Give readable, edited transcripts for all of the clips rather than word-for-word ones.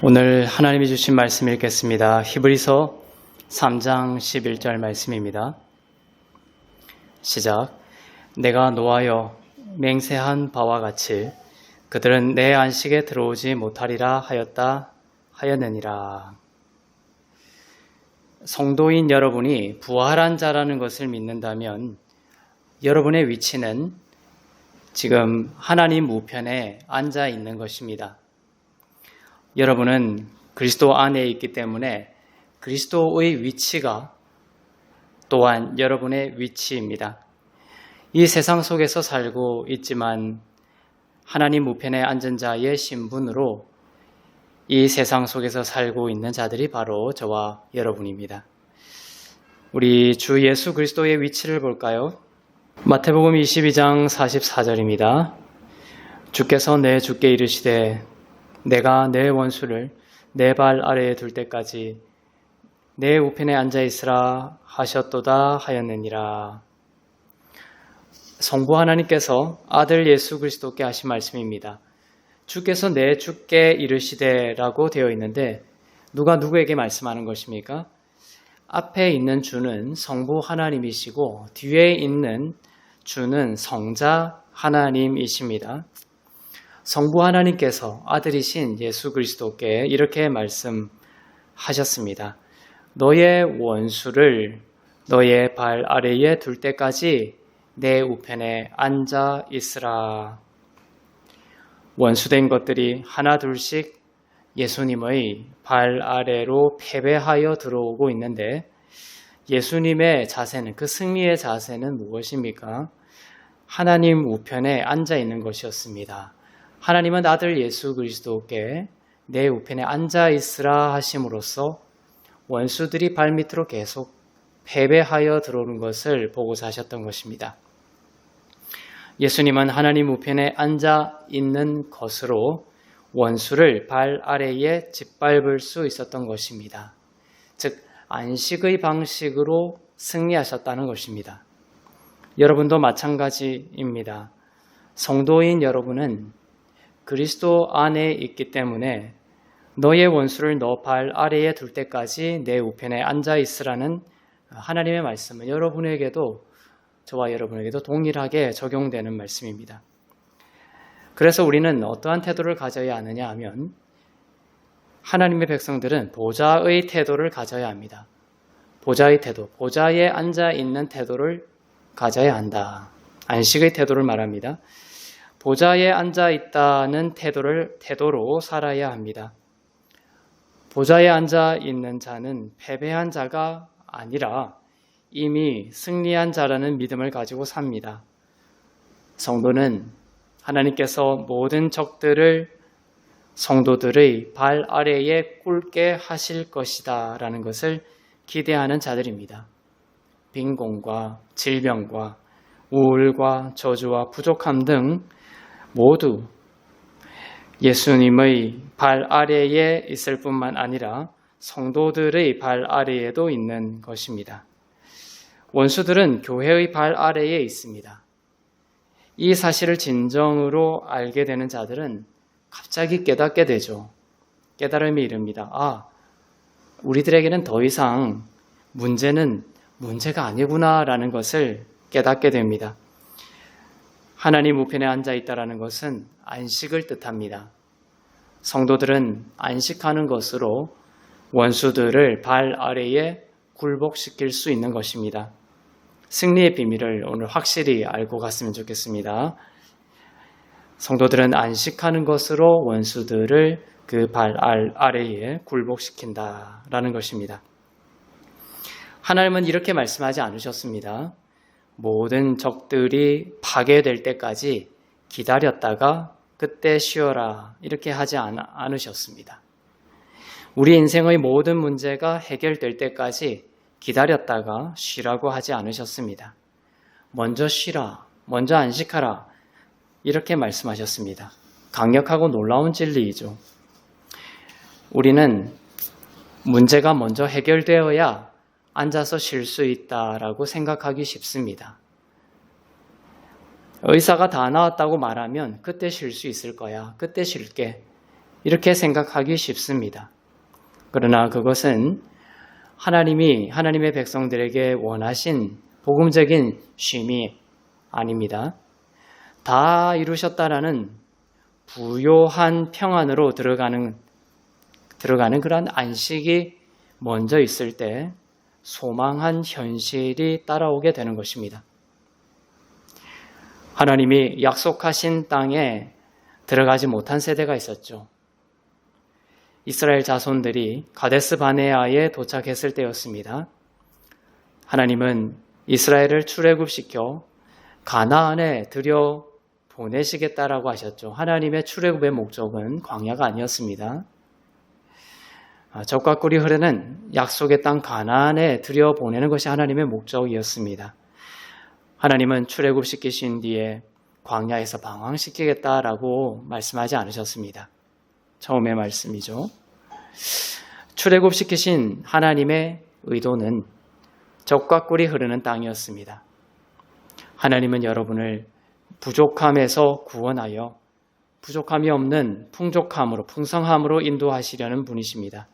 오늘 하나님이 주신 말씀 읽겠습니다. 히브리서 3장 11절 말씀입니다. 시작. 내가 노하여 맹세한 바와 같이 그들은 내 안식에 들어오지 못하리라 하였느니라. 성도인 여러분이 부활한 자라는 것을 믿는다면 여러분의 위치는 지금 하나님 우편에 앉아 있는 것입니다. 여러분은 그리스도 안에 있기 때문에 그리스도의 위치가 또한 여러분의 위치입니다. 이 세상 속에서 살고 있지만 하나님 우편에 앉은 자의 신분으로 이 세상 속에서 살고 있는 자들이 바로 저와 여러분입니다. 우리 주 예수 그리스도의 위치를 볼까요? 마태복음 22장 44절입니다. 주께서 내 주께 이르시되 내가 내 원수를 내 발 아래에 둘 때까지 내 우편에 앉아 있으라 하셨도다 하였느니라. 성부 하나님께서 아들 예수 그리스도께 하신 말씀입니다. 주께서 내 주께 이르시되라고 되어 있는데 누가 누구에게 말씀하는 것입니까? 앞에 있는 주는 성부 하나님이시고 뒤에 있는 주는 성자 하나님이십니다. 성부 하나님께서 아들이신 예수 그리스도께 이렇게 말씀하셨습니다. 너의 원수를 너의 발 아래에 둘 때까지 내 우편에 앉아 있으라. 원수된 것들이 하나 둘씩 예수님의 발 아래로 패배하여 들어오고 있는데 예수님의 자세는, 그 승리의 자세는 무엇입니까? 하나님 우편에 앉아 있는 것이었습니다. 하나님은 아들 예수 그리스도께 내 우편에 앉아 있으라 하심으로써 원수들이 발밑으로 계속 패배하여 들어오는 것을 보고서 하셨던 것입니다. 예수님은 하나님 우편에 앉아 있는 것으로 원수를 발 아래에 짓밟을 수 있었던 것입니다. 즉 안식의 방식으로 승리하셨다는 것입니다. 여러분도 마찬가지입니다. 성도인 여러분은 그리스도 안에 있기 때문에 너의 원수를 너 발 아래에 둘 때까지 내 우편에 앉아 있으라는 하나님의 말씀은 여러분에게도, 저와 여러분에게도 동일하게 적용되는 말씀입니다. 그래서 우리는 어떠한 태도를 가져야 하느냐 하면 하나님의 백성들은 보좌의 태도를 가져야 합니다. 보좌의 태도, 보좌에 앉아 있는 태도를 가져야 한다. 안식의 태도를 말합니다. 보좌에 앉아 있다는 태도로 살아야 합니다. 보좌에 앉아 있는 자는 패배한 자가 아니라 이미 승리한 자라는 믿음을 가지고 삽니다. 성도는 하나님께서 모든 적들을 성도들의 발 아래에 꿇게 하실 것이다 라는 것을 기대하는 자들입니다. 빈곤과 질병과 우울과 저주와 부족함 등 모두 예수님의 발 아래에 있을 뿐만 아니라 성도들의 발 아래에도 있는 것입니다. 원수들은 교회의 발 아래에 있습니다. 이 사실을 진정으로 알게 되는 자들은 갑자기 깨닫게 되죠. 깨달음이 이릅니다. 우리들에게는 더 이상 문제는 문제가 아니구나라는 것을 깨닫게 됩니다. 하나님 우편에 앉아 있다라는 것은 안식을 뜻합니다. 성도들은 안식하는 것으로 원수들을 발 아래에 굴복시킬 수 있는 것입니다. 승리의 비밀을 오늘 확실히 알고 갔으면 좋겠습니다. 성도들은 안식하는 것으로 원수들을 그 발 아래에 굴복시킨다라는 것입니다. 하나님은 이렇게 말씀하지 않으셨습니다. 모든 적들이 파괴될 때까지 기다렸다가 그때 쉬어라 이렇게 하지 않으셨습니다. 우리 인생의 모든 문제가 해결될 때까지 기다렸다가 쉬라고 하지 않으셨습니다. 먼저 쉬라, 먼저 안식하라 이렇게 말씀하셨습니다. 강력하고 놀라운 진리이죠. 우리는 문제가 먼저 해결되어야 앉아서 쉴 수 있다라고 생각하기 쉽습니다. 의사가 다 나았다고 말하면 그때 쉴 수 있을 거야. 그때 쉴게. 이렇게 생각하기 쉽습니다. 그러나 그것은 하나님의 백성들에게 원하신 복음적인 쉼이 아닙니다. 다 이루셨다라는 부요한 평안으로 들어가는 그런 안식이 먼저 있을 때 소망한 현실이 따라오게 되는 것입니다. 하나님이 약속하신 땅에 들어가지 못한 세대가 있었죠. 이스라엘 자손들이 가데스 바네아에 도착했을 때였습니다. 하나님은 이스라엘을 출애굽시켜 가나안에 들여 보내시겠다라고 하셨죠. 하나님의 출애굽의 목적은 광야가 아니었습니다. 젖과 꿀이 흐르는 약속의 땅 가나안에 들여보내는 것이 하나님의 목적이었습니다. 하나님은 출애굽시키신 뒤에 광야에서 방황시키겠다라고 말씀하지 않으셨습니다. 처음의 말씀이죠. 출애굽시키신 하나님의 의도는 젖과 꿀이 흐르는 땅이었습니다. 하나님은 여러분을 부족함에서 구원하여 부족함이 없는 풍족함으로, 풍성함으로 인도하시려는 분이십니다.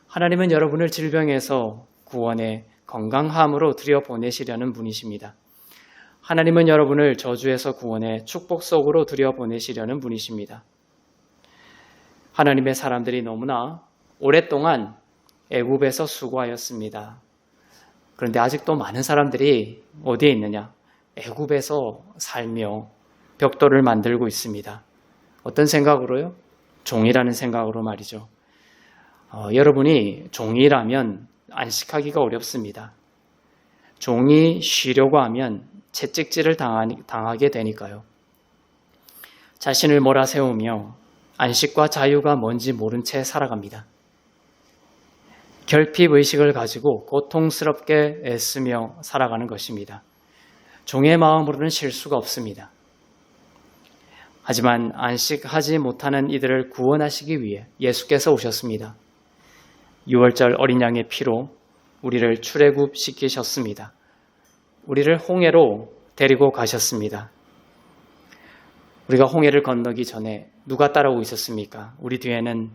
하나님은 여러분을 질병에서 구원해 건강함으로 들여보내시려는 분이십니다. 하나님은 여러분을 저주에서 구원해 축복 속으로 들여보내시려는 분이십니다. 하나님의 사람들이 너무나 오랫동안 애굽에서 수고하였습니다. 그런데 아직도 많은 사람들이 어디에 있느냐? 애굽에서 살며 벽돌을 만들고 있습니다. 어떤 생각으로요? 종이라는 생각으로 말이죠. 여러분이 종이라면 안식하기가 어렵습니다. 종이 쉬려고 하면 채찍질을 당하게 되니까요. 자신을 몰아세우며 안식과 자유가 뭔지 모른 채 살아갑니다. 결핍의식을 가지고 고통스럽게 애쓰며 살아가는 것입니다. 종의 마음으로는 쉴 수가 없습니다. 하지만 안식하지 못하는 이들을 구원하시기 위해 예수께서 오셨습니다. 6월절 어린 양의 피로 우리를 출애굽시키셨습니다. 우리를 홍해로 데리고 가셨습니다. 우리가 홍해를 건너기 전에 누가 따라오고 있었습니까? 우리 뒤에는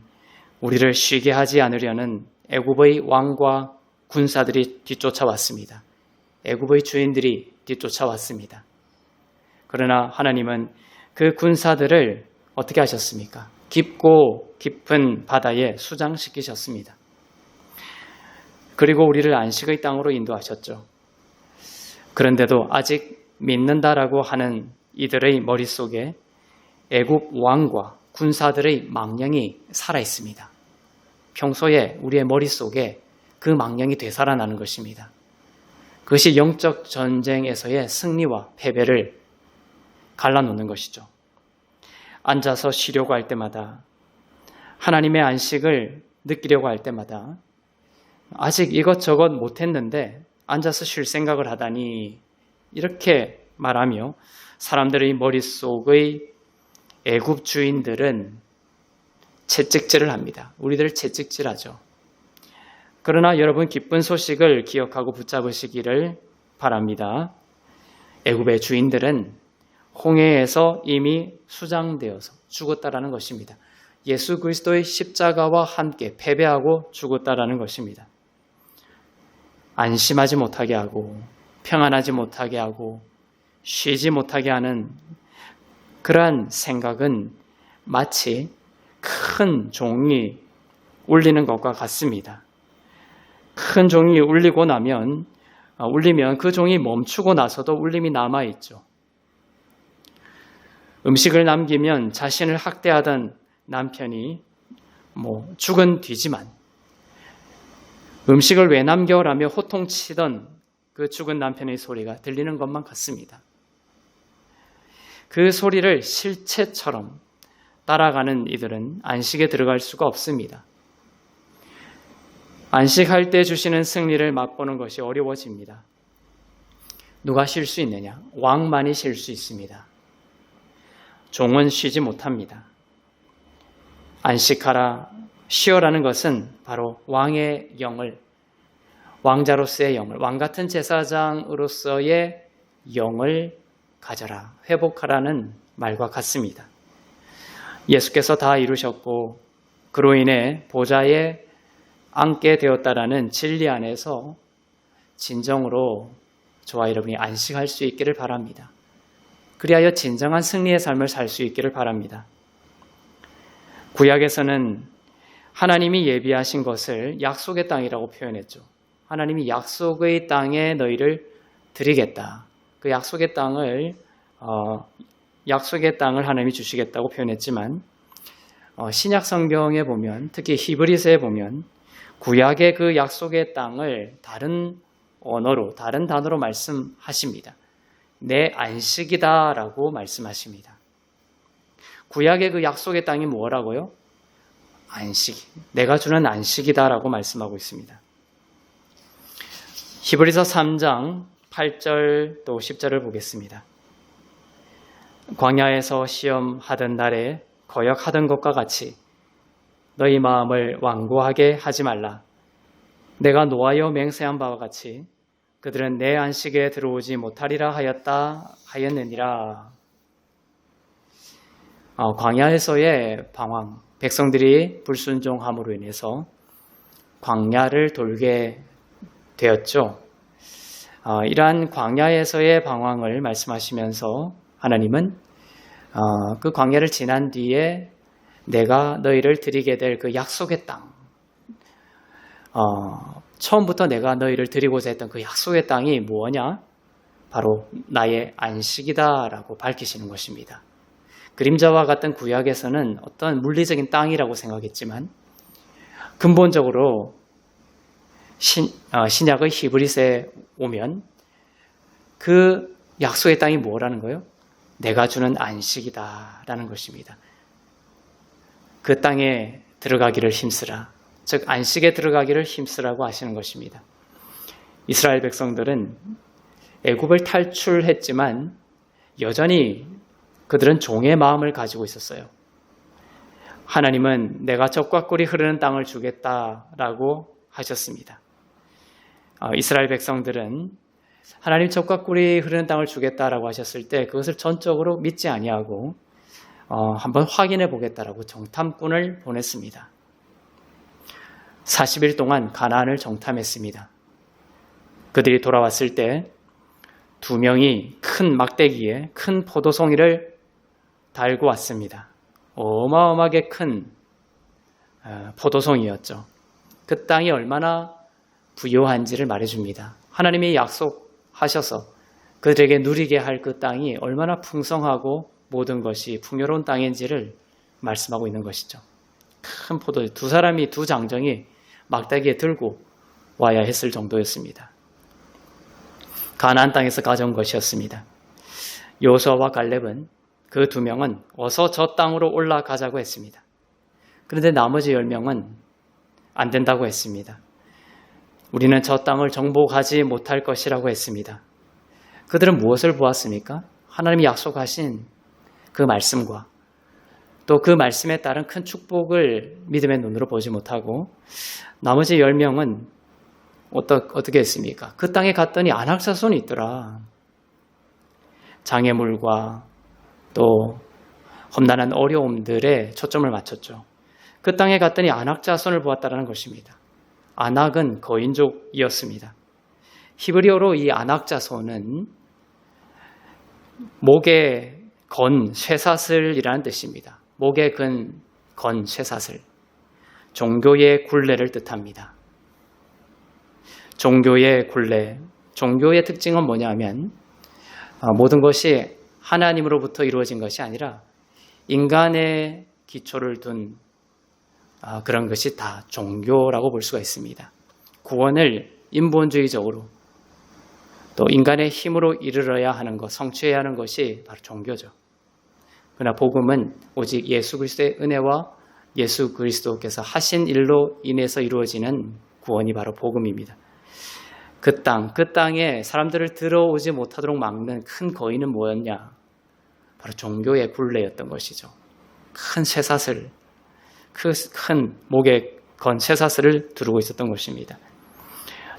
우리를 쉬게 하지 않으려는 애굽의 왕과 군사들이 뒤쫓아왔습니다. 애굽의 주인들이 뒤쫓아왔습니다. 그러나 하나님은 그 군사들을 어떻게 하셨습니까? 깊고 깊은 바다에 수장시키셨습니다. 그리고 우리를 안식의 땅으로 인도하셨죠. 그런데도 아직 믿는다라고 하는 이들의 머릿속에 애굽 왕과 군사들의 망령이 살아있습니다. 평소에 우리의 머릿속에 그 망령이 되살아나는 것입니다. 그것이 영적 전쟁에서의 승리와 패배를 갈라놓는 것이죠. 앉아서 쉬려고 할 때마다, 하나님의 안식을 느끼려고 할 때마다 아직 이것저것 못했는데 앉아서 쉴 생각을 하다니, 이렇게 말하며 사람들의 머릿속의 애굽 주인들은 채찍질을 합니다. 우리들을 채찍질하죠. 그러나 여러분, 기쁜 소식을 기억하고 붙잡으시기를 바랍니다. 애굽의 주인들은 홍해에서 이미 수장되어서 죽었다라는 것입니다. 예수 그리스도의 십자가와 함께 패배하고 죽었다라는 것입니다. 안심하지 못하게 하고 평안하지 못하게 하고 쉬지 못하게 하는 그러한 생각은 마치 큰 종이 울리는 것과 같습니다. 큰 종이 울리면 그 종이 멈추고 나서도 울림이 남아있죠. 음식을 남기면 자신을 학대하던 남편이 죽은 뒤지만 음식을 왜 남겨라며 호통치던 그 죽은 남편의 소리가 들리는 것만 같습니다. 그 소리를 실체처럼 따라가는 이들은 안식에 들어갈 수가 없습니다. 안식할 때 주시는 승리를 맛보는 것이 어려워집니다. 누가 쉴 수 있느냐? 왕만이 쉴 수 있습니다. 종은 쉬지 못합니다. 안식하라, 쉬어라는 것은 바로 왕의 영을, 왕자로서의 영을, 왕같은 제사장으로서의 영을 가져라, 회복하라는 말과 같습니다. 예수께서 다 이루셨고 그로 인해 보좌에 앉게 되었다라는 진리 안에서 진정으로 저와 여러분이 안식할 수 있기를 바랍니다. 그리하여 진정한 승리의 삶을 살 수 있기를 바랍니다. 구약에서는 하나님이 예비하신 것을 약속의 땅이라고 표현했죠. 하나님이 약속의 땅에 너희를 드리겠다. 그 약속의 땅을 하나님이 주시겠다고 표현했지만 신약 성경에 보면, 특히 히브리서에 보면 구약의 그 약속의 땅을 다른 언어로, 다른 단어로 말씀하십니다. 내 안식이다라고 말씀하십니다. 구약의 그 약속의 땅이 뭐라고요? 안식, 내가 주는 안식이다라고 말씀하고 있습니다. 히브리서 3장 8절 또 10절을 보겠습니다. 광야에서 시험하던 날에 거역하던 것과 같이 너희 마음을 완고하게 하지 말라. 내가 노하여 맹세한 바와 같이 그들은 내 안식에 들어오지 못하리라 하였느니라. 광야에서의 방황, 백성들이 불순종함으로 인해서 광야를 돌게 되었죠. 이러한 광야에서의 방황을 말씀하시면서 하나님은 그 광야를 지난 뒤에 내가 너희를 드리게 될 그 약속의 땅, 처음부터 내가 너희를 드리고자 했던 그 약속의 땅이 뭐냐? 바로 나의 안식이다라고 밝히시는 것입니다. 그림자와 같은 구약에서는 어떤 물리적인 땅이라고 생각했지만 근본적으로 신약의 히브리서에 오면 그 약속의 땅이 뭐라는 거예요? 내가 주는 안식이다라는 것입니다. 그 땅에 들어가기를 힘쓰라. 즉 안식에 들어가기를 힘쓰라고 하시는 것입니다. 이스라엘 백성들은 애굽을 탈출했지만 여전히 그들은 종의 마음을 가지고 있었어요. 하나님은 내가 젖과 꿀이 흐르는 땅을 주겠다라고 하셨습니다. 이스라엘 백성들은 하나님 젖과 꿀이 흐르는 땅을 주겠다라고 하셨을 때 그것을 전적으로 믿지 아니하고 한번 확인해 보겠다라고 정탐꾼을 보냈습니다. 40일 동안 가나안을 정탐했습니다. 그들이 돌아왔을 때 2명이 큰 막대기에 큰 포도송이를 달고 왔습니다. 어마어마하게 큰 포도송이였죠. 그 땅이 얼마나 부요한지를 말해줍니다. 하나님이 약속하셔서 그들에게 누리게 할 그 땅이 얼마나 풍성하고 모든 것이 풍요로운 땅인지를 말씀하고 있는 것이죠. 큰 포도, 두 장정이 막대기에 들고 와야 했을 정도였습니다. 가나안 땅에서 가져온 것이었습니다. 여호수아와 갈렙은 그 2명은 어서 저 땅으로 올라가자고 했습니다. 그런데 나머지 10명은 안 된다고 했습니다. 우리는 저 땅을 정복하지 못할 것이라고 했습니다. 그들은 무엇을 보았습니까? 하나님이 약속하신 그 말씀과 또 그 말씀에 따른 큰 축복을 믿음의 눈으로 보지 못하고 나머지 10명은 어떻게 했습니까? 그 땅에 갔더니 안악자손이 있더라. 장애물과 또 험난한 어려움들에 초점을 맞췄죠. 그 땅에 갔더니 안악자손을 보았다는 것입니다. 안악은 거인족이었습니다. 히브리어로 이 안악자손은 목에 건 쇠사슬이라는 뜻입니다. 목에 건 쇠사슬. 종교의 굴레를 뜻합니다. 종교의 굴레. 종교의 특징은 뭐냐면 모든 것이 하나님으로부터 이루어진 것이 아니라 인간의 기초를 둔 그런 것이 다 종교라고 볼 수가 있습니다. 구원을 인본주의적으로 또 인간의 힘으로 이르러야 하는 것, 성취해야 하는 것이 바로 종교죠. 그러나 복음은 오직 예수 그리스도의 은혜와 예수 그리스도께서 하신 일로 인해서 이루어지는 구원이 바로 복음입니다. 그 땅에 사람들을 들어오지 못하도록 막는 큰 거인은 뭐였냐? 바로 종교의 굴레였던 것이죠. 큰 쇠사슬, 큰 목에 건 쇠사슬을 두르고 있었던 것입니다.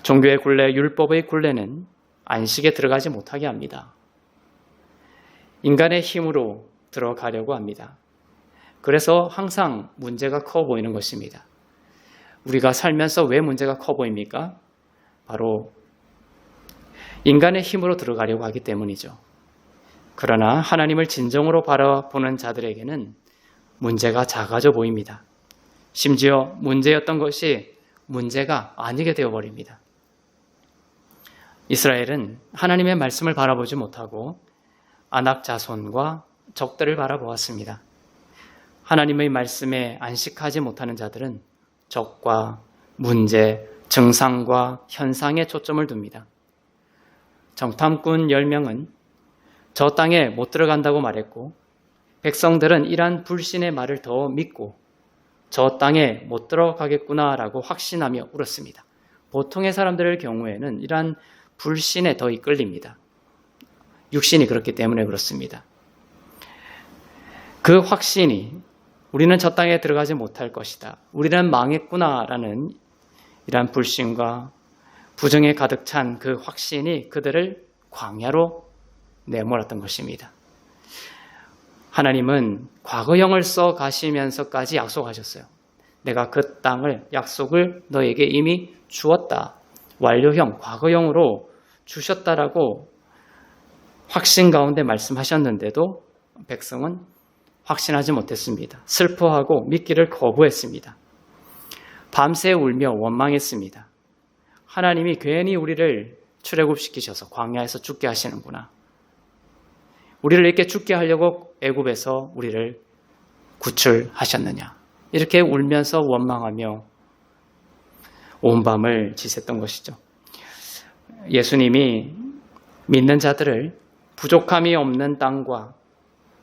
종교의 굴레, 율법의 굴레는 안식에 들어가지 못하게 합니다. 인간의 힘으로 들어가려고 합니다. 그래서 항상 문제가 커 보이는 것입니다. 우리가 살면서 왜 문제가 커 보입니까? 바로 인간의 힘으로 들어가려고 하기 때문이죠. 그러나 하나님을 진정으로 바라보는 자들에게는 문제가 작아져 보입니다. 심지어 문제였던 것이 문제가 아니게 되어버립니다. 이스라엘은 하나님의 말씀을 바라보지 못하고 아낙 자손과 적들을 바라보았습니다. 하나님의 말씀에 안식하지 못하는 자들은 적과 문제, 증상과 현상에 초점을 둡니다. 정탐꾼 10명은 저 땅에 못 들어간다고 말했고 백성들은 이러한 불신의 말을 더 믿고 저 땅에 못 들어가겠구나라고 확신하며 울었습니다. 보통의 사람들의 경우에는 이러한 불신에 더 이끌립니다. 육신이 그렇기 때문에 그렇습니다. 그 확신이 우리는 저 땅에 들어가지 못할 것이다. 우리는 망했구나라는 이러한 불신과 부정에 가득 찬 그 확신이 그들을 광야로 내몰았던 것입니다. 하나님은 과거형을 써 가시면서까지 약속하셨어요. 내가 그 땅을 약속을 너에게 이미 주었다. 완료형, 과거형으로 주셨다라고 확신 가운데 말씀하셨는데도 백성은 확신하지 못했습니다. 슬퍼하고 믿기를 거부했습니다. 밤새 울며 원망했습니다. 하나님이 괜히 우리를 출애굽시키셔서 광야에서 죽게 하시는구나. 우리를 이렇게 죽게 하려고 애굽에서 우리를 구출하셨느냐. 이렇게 울면서 원망하며 온 밤을 지샜던 것이죠. 예수님이 믿는 자들을 부족함이 없는 땅과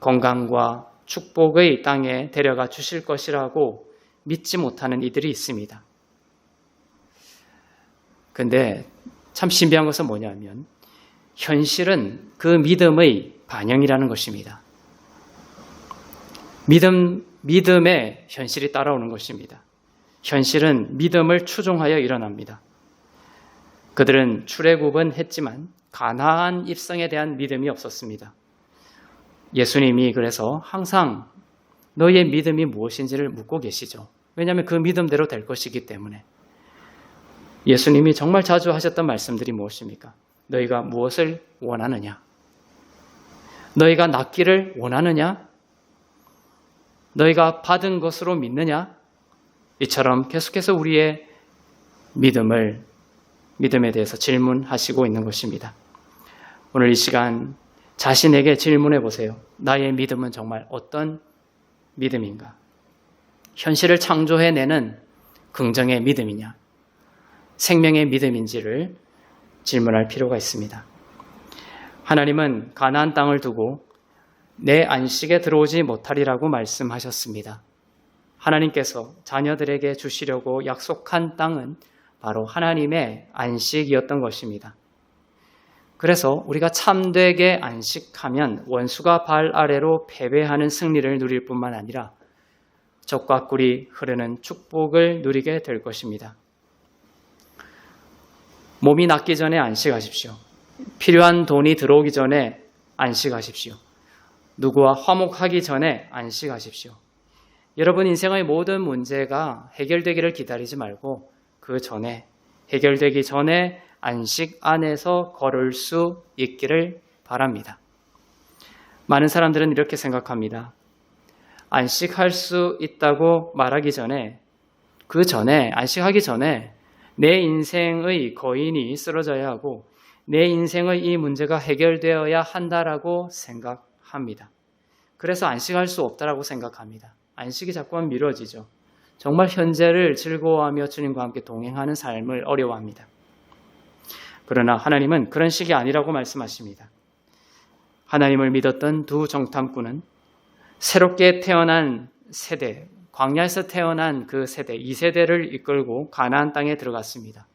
건강과 축복의 땅에 데려가 주실 것이라고 믿지 못하는 이들이 있습니다. 근데 참 신비한 것은 뭐냐면 현실은 그 믿음의 반영이라는 것입니다. 믿음에 현실이 따라오는 것입니다. 현실은 믿음을 추종하여 일어납니다. 그들은 출애굽은 했지만 가나안 입성에 대한 믿음이 없었습니다. 예수님이 그래서 항상 너희의 믿음이 무엇인지를 묻고 계시죠. 왜냐하면 그 믿음대로 될 것이기 때문에. 예수님이 정말 자주 하셨던 말씀들이 무엇입니까? 너희가 무엇을 원하느냐? 너희가 낫기를 원하느냐? 너희가 받은 것으로 믿느냐? 이처럼 계속해서 우리의 믿음에 대해서 질문하시고 있는 것입니다. 오늘 이 시간 자신에게 질문해 보세요. 나의 믿음은 정말 어떤 믿음인가? 현실을 창조해내는 긍정의 믿음이냐? 생명의 믿음인지를 질문할 필요가 있습니다. 하나님은 가나안 땅을 두고 내 안식에 들어오지 못하리라고 말씀하셨습니다. 하나님께서 자녀들에게 주시려고 약속한 땅은 바로 하나님의 안식이었던 것입니다. 그래서 우리가 참되게 안식하면 원수가 발 아래로 패배하는 승리를 누릴 뿐만 아니라 적과 꿀이 흐르는 축복을 누리게 될 것입니다. 몸이 낫기 전에 안식하십시오. 필요한 돈이 들어오기 전에 안식하십시오. 누구와 화목하기 전에 안식하십시오. 여러분 인생의 모든 문제가 해결되기를 기다리지 말고 그 전에 해결되기 전에 안식 안에서 걸을 수 있기를 바랍니다. 많은 사람들은 이렇게 생각합니다. 안식할 수 있다고 말하기 전에 안식하기 전에 내 인생의 거인이 쓰러져야 하고 내 인생의 이 문제가 해결되어야 한다라고 생각합니다. 그래서 안식할 수 없다라고 생각합니다. 안식이 자꾸만 미뤄지죠. 정말 현재를 즐거워하며 주님과 함께 동행하는 삶을 어려워합니다. 그러나 하나님은 그런 식이 아니라고 말씀하십니다. 하나님을 믿었던 두 정탐꾼은 새롭게 태어난 세대, 광야에서 태어난 그 세대, 2세대를 이끌고 가나안 땅에 들어갔습니다.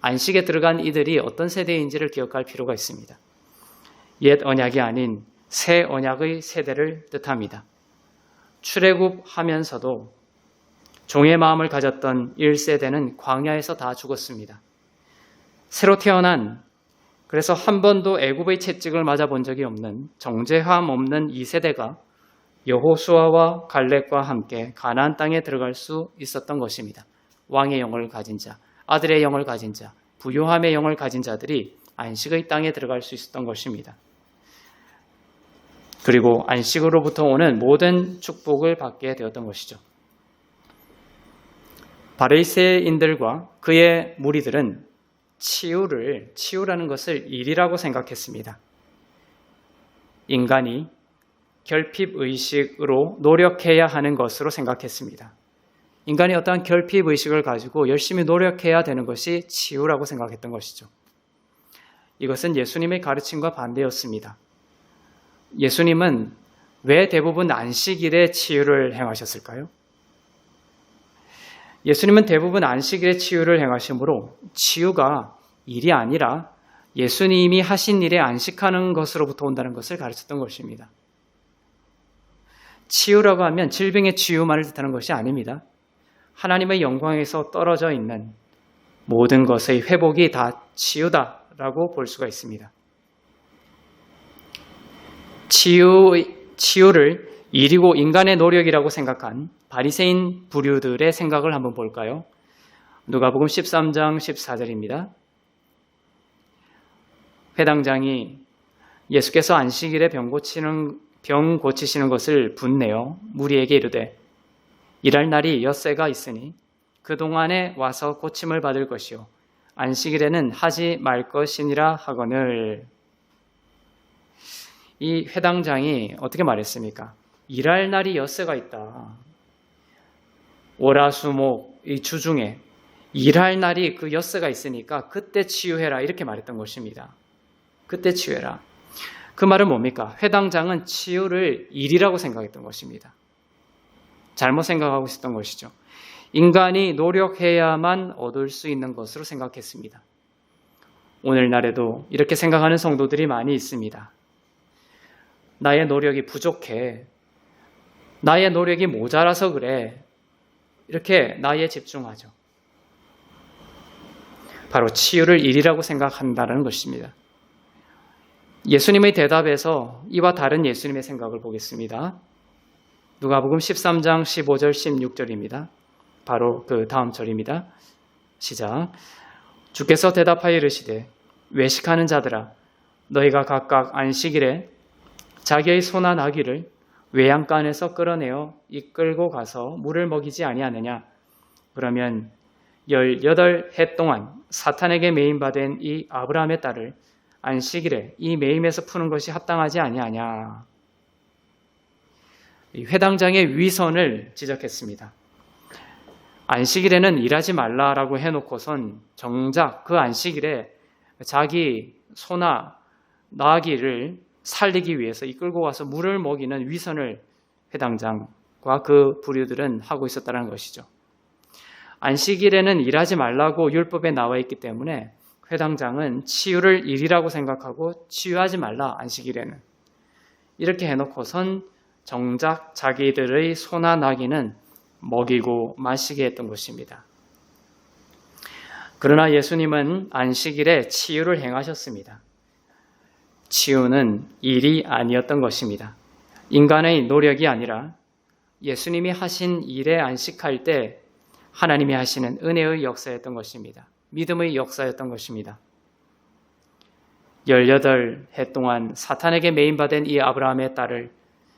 안식에 들어간 이들이 어떤 세대인지를 기억할 필요가 있습니다. 옛 언약이 아닌 새 언약의 세대를 뜻합니다. 출애굽하면서도 종의 마음을 가졌던 1세대는 광야에서 다 죽었습니다. 새로 태어난, 그래서 한 번도 애굽의 채찍을 맞아본 적이 없는 정죄함 없는 2세대가 여호수아와 갈렙과 함께 가나안 땅에 들어갈 수 있었던 것입니다. 왕의 영을 가진 자, 아들의 영을 가진 자, 부요함의 영을 가진 자들이 안식의 땅에 들어갈 수 있었던 것입니다. 그리고 안식으로부터 오는 모든 축복을 받게 되었던 것이죠. 바리새인들과 그의 무리들은 치유라는 것을 일이라고 생각했습니다. 인간이 결핍의식으로 노력해야 하는 것으로 생각했습니다. 인간이 어떠한 결핍의식을 가지고 열심히 노력해야 되는 것이 치유라고 생각했던 것이죠. 이것은 예수님의 가르침과 반대였습니다. 예수님은 왜 대부분 안식일에 치유를 행하셨을까요? 예수님은 대부분 안식일에 치유를 행하시므로 치유가 일이 아니라 예수님이 하신 일에 안식하는 것으로부터 온다는 것을 가르쳤던 것입니다. 치유라고 하면 질병의 치유만을 뜻하는 것이 아닙니다. 하나님의 영광에서 떨어져 있는 모든 것의 회복이 다 치유다라고 볼 수가 있습니다. 치유를 일이고 인간의 노력이라고 생각한 바리새인 부류들의 생각을 한번 볼까요? 누가복음 13장 14절입니다. 회당장이 예수께서 안식일에 병 고치시는 것을 분내어 무리에게 이르되 일할 날이 엿새가 있으니 그동안에 와서 고침을 받을 것이요 안식일에는 하지 말 것이니라 하거늘. 이 회당장이 어떻게 말했습니까? 일할 날이 엿새가 있다. 월화수목 이 주 중에 일할 날이 그 엿새가 있으니까 그때 치유해라 이렇게 말했던 것입니다. 그때 치유해라. 그 말은 뭡니까? 회당장은 치유를 일이라고 생각했던 것입니다. 잘못 생각하고 있었던 것이죠. 인간이 노력해야만 얻을 수 있는 것으로 생각했습니다. 오늘날에도 이렇게 생각하는 성도들이 많이 있습니다. 나의 노력이 부족해. 나의 노력이 모자라서 그래. 이렇게 나에 집중하죠. 바로 치유를 일이라고 생각한다는 것입니다. 예수님의 대답에서 이와 다른 예수님의 생각을 보겠습니다. 누가복음 13장 15절 16절입니다. 바로 그 다음 절입니다. 시작. 주께서 대답하여 이르시되 외식하는 자들아 너희가 각각 안식일에 자기의 소나 나귀를 외양간에서 끌어내어 이끌고 가서 물을 먹이지 아니하느냐. 그러면 18해 동안 사탄에게 매임받은 이 아브라함의 딸을 안식일에 이 매임에서 푸는 것이 합당하지 아니하냐. 이 회당장의 위선을 지적했습니다. 안식일에는 일하지 말라라고 해놓고선 정작 그 안식일에 자기 소나 나귀를 살리기 위해서 이끌고 가서 물을 먹이는 위선을 회당장과 그 부류들은 하고 있었다는 것이죠. 안식일에는 일하지 말라고 율법에 나와 있기 때문에 회당장은 치유를 일이라고 생각하고 치유하지 말라 안식일에는 이렇게 해놓고선 정작 자기들의 소나 나귀는 먹이고 마시게 했던 것입니다. 그러나 예수님은 안식일에 치유를 행하셨습니다. 치유는 일이 아니었던 것입니다. 인간의 노력이 아니라 예수님이 하신 일에 안식할 때 하나님이 하시는 은혜의 역사였던 것입니다. 믿음의 역사였던 것입니다. 18해 동안 사탄에게 매임받은 이 아브라함의 딸을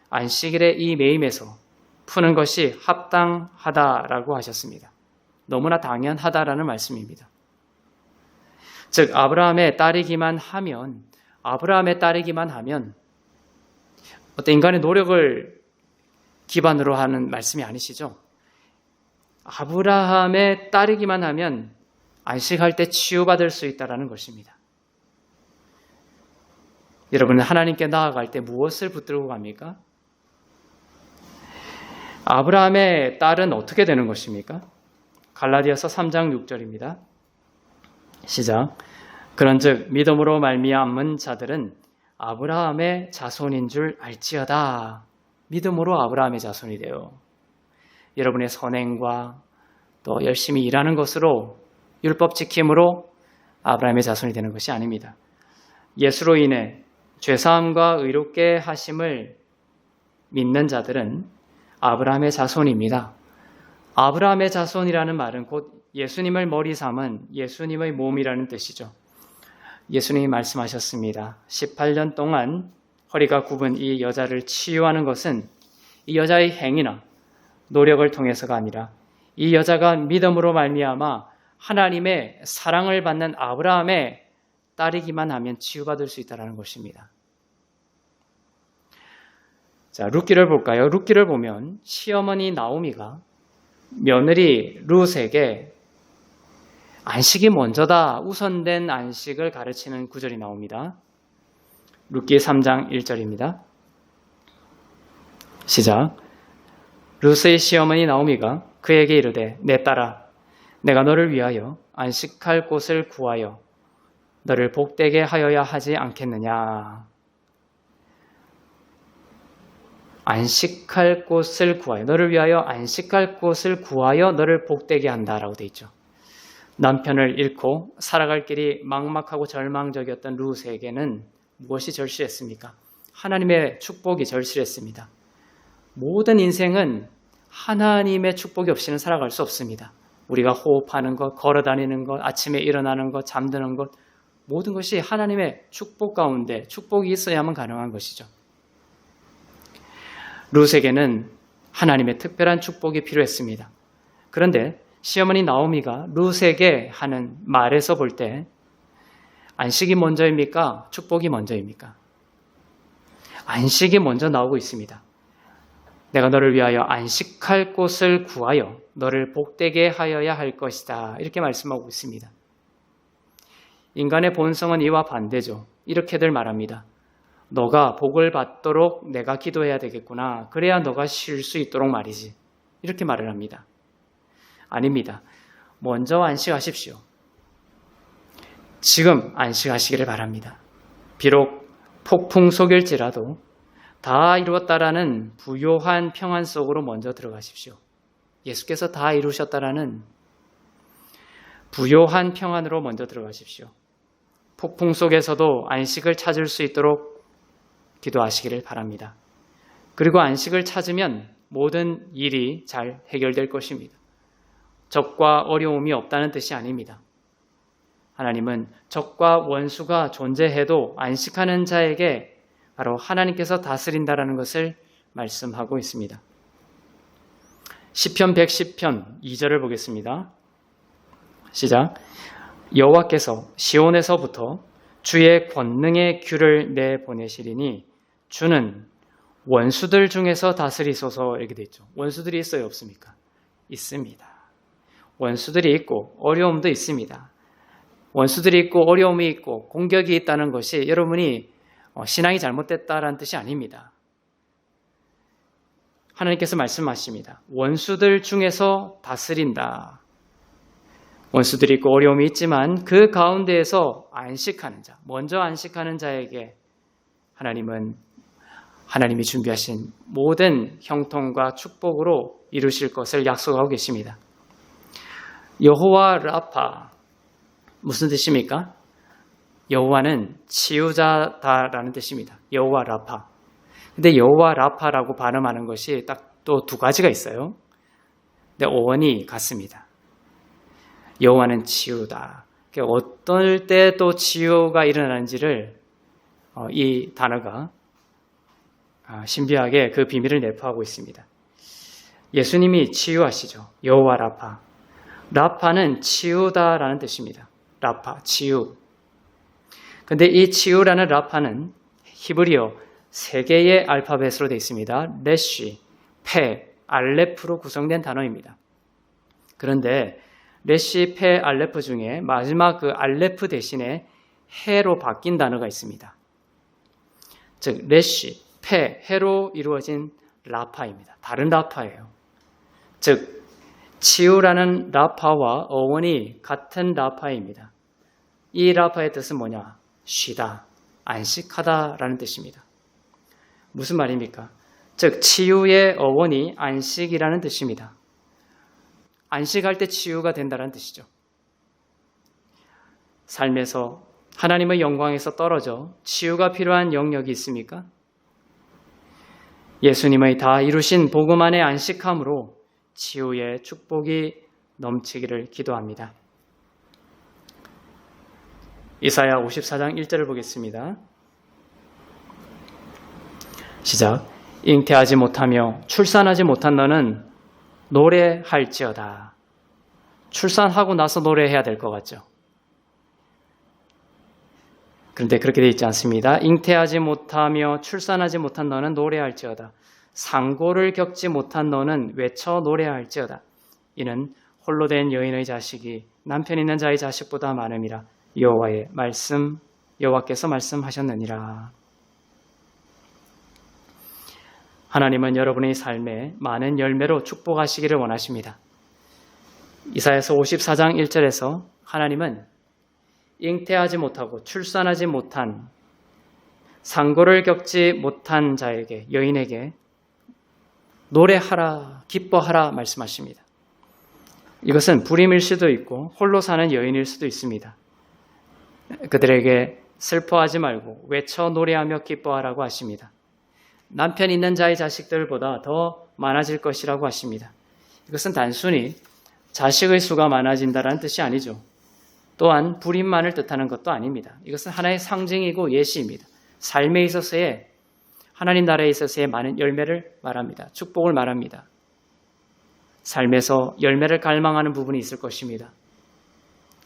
안식일에 이 매임에서 푸는 것이 합당하다라고 하셨습니다. 너무나 당연하다라는 말씀입니다. 즉 아브라함의 딸이기만 하면 어떤 인간의 노력을 기반으로 하는 말씀이 아니시죠? 아브라함의 딸이기만 하면 안식할 때 치유받을 수 있다는 것입니다. 여러분은 하나님께 나아갈 때 무엇을 붙들고 갑니까? 아브라함의 딸은 어떻게 되는 것입니까? 갈라디아서 3장 6절입니다. 시작. 그런즉 믿음으로 말미암은 자들은 아브라함의 자손인 줄 알지어다. 믿음으로 아브라함의 자손이 되어 여러분의 선행과 또 열심히 일하는 것으로 율법 지킴으로 아브라함의 자손이 되는 것이 아닙니다. 예수로 인해 죄사함과 의롭게 하심을 믿는 자들은 아브라함의 자손입니다. 아브라함의 자손이라는 말은 곧 예수님을 머리 삼은 예수님의 몸이라는 뜻이죠. 예수님이 말씀하셨습니다. 18년 동안 허리가 굽은 이 여자를 치유하는 것은 이 여자의 행위나 노력을 통해서가 아니라 이 여자가 믿음으로 말미암아 하나님의 사랑을 받는 아브라함의 딸이기만 하면 치유받을 수 있다는 것입니다. 자, 룻기를 볼까요? 룻기를 보면 시어머니 나오미가 며느리 룻에게 안식이 먼저다, 우선된 안식을 가르치는 구절이 나옵니다. 룻기 3장 1절입니다. 시작. 룻의 시어머니 나오미가 그에게 이르되 내 딸아 내가 너를 위하여 안식할 곳을 구하여 너를 복되게 하여야 하지 않겠느냐. 안식할 곳을 구하여, 너를 위하여 안식할 곳을 구하여 너를 복되게 한다라고 되어 있죠. 남편을 잃고 살아갈 길이 막막하고 절망적이었던 룻에게는 무엇이 절실했습니까? 하나님의 축복이 절실했습니다. 모든 인생은 하나님의 축복이 없이는 살아갈 수 없습니다. 우리가 호흡하는 것, 걸어다니는 것, 아침에 일어나는 것, 잠드는 것, 모든 것이 하나님의 축복 가운데 축복이 있어야만 가능한 것이죠. 룻에게는 하나님의 특별한 축복이 필요했습니다. 그런데 시어머니 나오미가 룻에게 하는 말에서 볼 때 안식이 먼저입니까? 축복이 먼저입니까? 안식이 먼저 나오고 있습니다. 내가 너를 위하여 안식할 곳을 구하여 너를 복되게 하여야 할 것이다. 이렇게 말씀하고 있습니다. 인간의 본성은 이와 반대죠. 이렇게들 말합니다. 너가 복을 받도록 내가 기도해야 되겠구나. 그래야 너가 쉴 수 있도록 말이지. 이렇게 말을 합니다. 아닙니다. 먼저 안식하십시오. 지금 안식하시기를 바랍니다. 비록 폭풍 속일지라도 다 이루었다라는 부요한 평안 속으로 먼저 들어가십시오. 예수께서 다 이루셨다라는 부요한 평안으로 먼저 들어가십시오. 폭풍 속에서도 안식을 찾을 수 있도록 기도하시기를 바랍니다. 그리고 안식을 찾으면 모든 일이 잘 해결될 것입니다. 적과 어려움이 없다는 뜻이 아닙니다. 하나님은 적과 원수가 존재해도 안식하는 자에게 바로 하나님께서 다스린다라는 것을 말씀하고 있습니다. 시편 110편 2절을 보겠습니다. 시작. 여호와께서 시온에서부터 주의 권능의 귤을 내보내시리니 주는 원수들 중에서 다스리소서. 이렇게 되어 있죠. 원수들이 있어요, 없습니까? 있습니다. 원수들이 있고 어려움도 있습니다. 원수들이 있고 어려움이 있고 공격이 있다는 것이 여러분이 신앙이 잘못됐다라는 뜻이 아닙니다. 하나님께서 말씀하십니다. 원수들 중에서 다스린다. 원수들이 있고 어려움이 있지만 그 가운데에서 안식하는 자, 먼저 안식하는 자에게 하나님이 준비하신 모든 형통과 축복으로 이루실 것을 약속하고 계십니다. 여호와 라파, 무슨 뜻입니까? 여호와는 치유자다라는 뜻입니다. 여호와 라파. 근데 여호와 라파라고 발음하는 것이 딱 또 두 가지가 있어요. 근데 어원이 같습니다. 여호와는 치유다. 어떨 때 또 치유가 일어나는지를 이 단어가 신비하게 그 비밀을 내포하고 있습니다. 예수님이 치유하시죠. 여호와 라파. 라파는 치유다라는 뜻입니다. 라파, 치유. 근데 이 치유라는 라파는 히브리어 3개의 알파벳으로 되어 있습니다. 레쉬, 페, 알레프로 구성된 단어입니다. 그런데 레쉬, 페, 알레프 중에 마지막 그 알레프 대신에 해로 바뀐 단어가 있습니다. 즉 레쉬, 페, 해로 이루어진 라파입니다. 다른 라파예요. 즉 치유라는 라파와 어원이 같은 라파입니다. 이 라파의 뜻은 뭐냐? 쉬다, 안식하다라는 뜻입니다. 무슨 말입니까? 즉 치유의 어원이 안식이라는 뜻입니다. 안식할 때 치유가 된다는 뜻이죠. 삶에서 하나님의 영광에서 떨어져 치유가 필요한 영역이 있습니까? 예수님의 다 이루신 복음 안에 안식함으로 치유의 축복이 넘치기를 기도합니다. 이사야 54장 1절을 보겠습니다. 시작. 잉태하지 못하며 출산하지 못한 너는 노래할지어다. 출산하고 나서 노래해야 될 것 같죠? 그런데 그렇게 되어 있지 않습니다. 잉태하지 못하며 출산하지 못한 너는 노래할지어다. 상고를 겪지 못한 너는 외쳐 노래할지어다. 이는 홀로 된 여인의 자식이 남편 있는 자의 자식보다 많음이라. 여호와께서 말씀하셨느니라. 하나님은 여러분의 삶에 많은 열매로 축복하시기를 원하십니다. 이사야서 54장 1절에서 하나님은 잉태하지 못하고 출산하지 못한 상고를 겪지 못한 자에게, 여인에게 노래하라, 기뻐하라 말씀하십니다. 이것은 불임일 수도 있고 홀로 사는 여인일 수도 있습니다. 그들에게 슬퍼하지 말고 외쳐 노래하며 기뻐하라고 하십니다. 남편 있는 자의 자식들보다 더 많아질 것이라고 하십니다. 이것은 단순히 자식의 수가 많아진다는 뜻이 아니죠. 또한 불임만을 뜻하는 것도 아닙니다. 이것은 하나의 상징이고 예시입니다. 삶에 있어서의, 하나님 나라에 있어서의 많은 열매를 말합니다. 축복을 말합니다. 삶에서 열매를 갈망하는 부분이 있을 것입니다.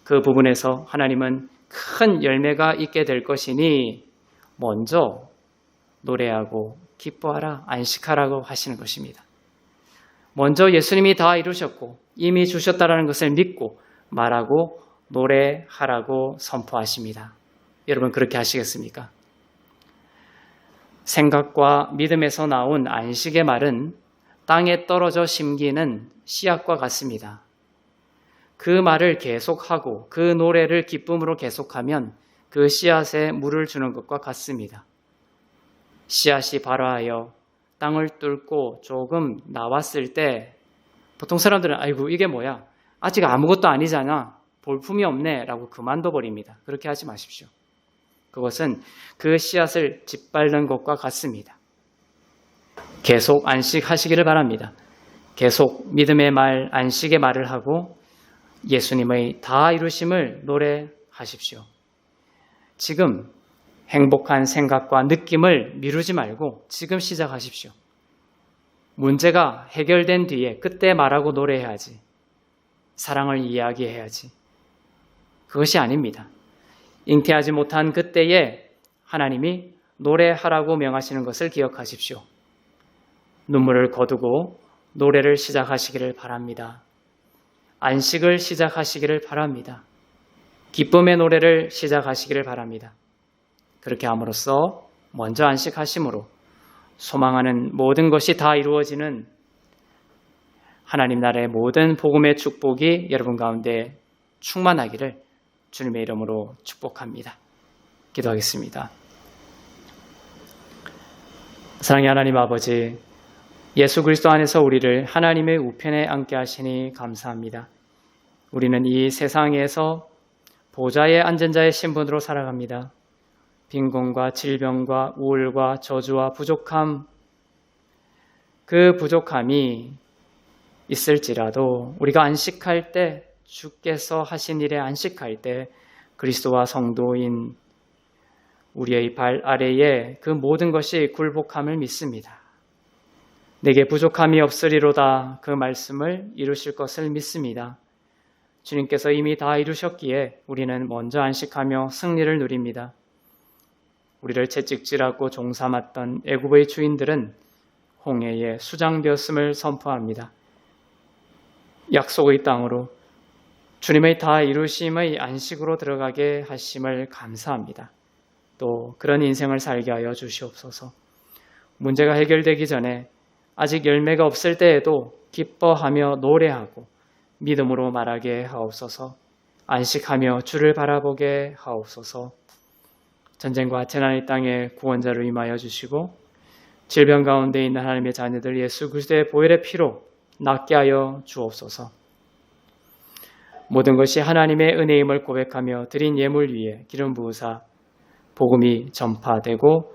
그 부분에서 하나님은 큰 열매가 있게 될 것이니 먼저 노래하고 기뻐하라, 안식하라고 하시는 것입니다. 먼저 예수님이 다 이루셨고 이미 주셨다라는 것을 믿고 말하고 노래하라고 선포하십니다. 여러분 그렇게 하시겠습니까? 생각과 믿음에서 나온 안식의 말은 땅에 떨어져 심기는 씨앗과 같습니다. 그 말을 계속하고 그 노래를 기쁨으로 계속하면 그 씨앗에 물을 주는 것과 같습니다. 씨앗이 발화하여 땅을 뚫고 조금 나왔을 때 보통 사람들은 아이고 이게 뭐야? 아직 아무것도 아니잖아. 볼품이 없네 라고 그만둬 버립니다. 그렇게 하지 마십시오. 그것은 그 씨앗을 짓밟는 것과 같습니다. 계속 안식하시기를 바랍니다. 계속 믿음의 말, 안식의 말을 하고 예수님의 다 이루심을 노래하십시오. 지금 행복한 생각과 느낌을 미루지 말고 지금 시작하십시오. 문제가 해결된 뒤에 그때 말하고 노래해야지. 사랑을 이야기해야지. 그것이 아닙니다. 잉태하지 못한 그때에 하나님이 노래하라고 명하시는 것을 기억하십시오. 눈물을 거두고 노래를 시작하시기를 바랍니다. 안식을 시작하시기를 바랍니다. 기쁨의 노래를 시작하시기를 바랍니다. 그렇게 함으로써 먼저 안식하심으로 소망하는 모든 것이 다 이루어지는 하나님 나라의 모든 복음의 축복이 여러분 가운데 충만하기를 주님의 이름으로 축복합니다. 기도하겠습니다. 사랑의 하나님 아버지, 예수 그리스도 안에서 우리를 하나님의 우편에 앉게 하시니 감사합니다. 우리는 이 세상에서 보좌에 앉은 자의 신분으로 살아갑니다. 빈곤과 질병과 우울과 저주와 부족함, 그 부족함이 있을지라도 우리가 안식할 때, 주께서 하신 일에 안식할 때 그리스도와 성도인 우리의 발 아래에 그 모든 것이 굴복함을 믿습니다. 내게 부족함이 없으리로다 그 말씀을 이루실 것을 믿습니다. 주님께서 이미 다 이루셨기에 우리는 먼저 안식하며 승리를 누립니다. 우리를 채찍질하고 종삼았던 애굽의 주인들은 홍해에 수장되었음을 선포합니다. 약속의 땅으로 주님의 다 이루심의 안식으로 들어가게 하심을 감사합니다. 또 그런 인생을 살게 하여 주시옵소서. 문제가 해결되기 전에 아직 열매가 없을 때에도 기뻐하며 노래하고 믿음으로 말하게 하옵소서. 안식하며 주를 바라보게 하옵소서. 전쟁과 재난의 땅에 구원자를 임하여 주시고 질병 가운데 있는 하나님의 자녀들 예수 그리스도의 보혈의 피로 낫게 하여 주옵소서. 모든 것이 하나님의 은혜임을 고백하며 드린 예물 위에 기름 부으사 복음이 전파되고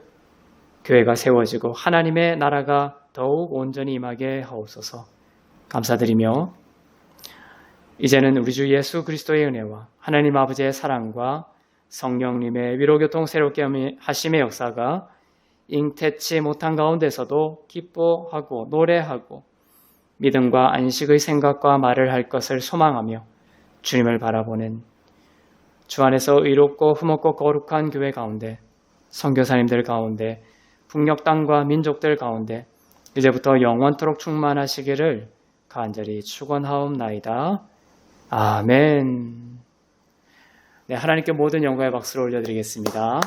교회가 세워지고 하나님의 나라가 더욱 온전히 임하게 하옵소서. 감사드리며 이제는 우리 주 예수 그리스도의 은혜와 하나님 아버지의 사랑과 성령님의 위로교통 새롭게 하심의 역사가 잉태치 못한 가운데서도 기뻐하고 노래하고 믿음과 안식의 생각과 말을 할 것을 소망하며 주님을 바라보는 주 안에서 의롭고 흠없고 거룩한 교회 가운데, 선교사님들 가운데, 북녘 땅과 민족들 가운데 이제부터 영원토록 충만하시기를 간절히 축원하옵나이다. 아멘. 네, 하나님께 모든 영광의 박수를 올려드리겠습니다.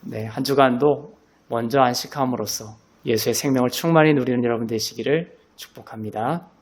네, 한 주간도 먼저 안식함으로써 예수의 생명을 충만히 누리는 여러분 되시기를 축복합니다.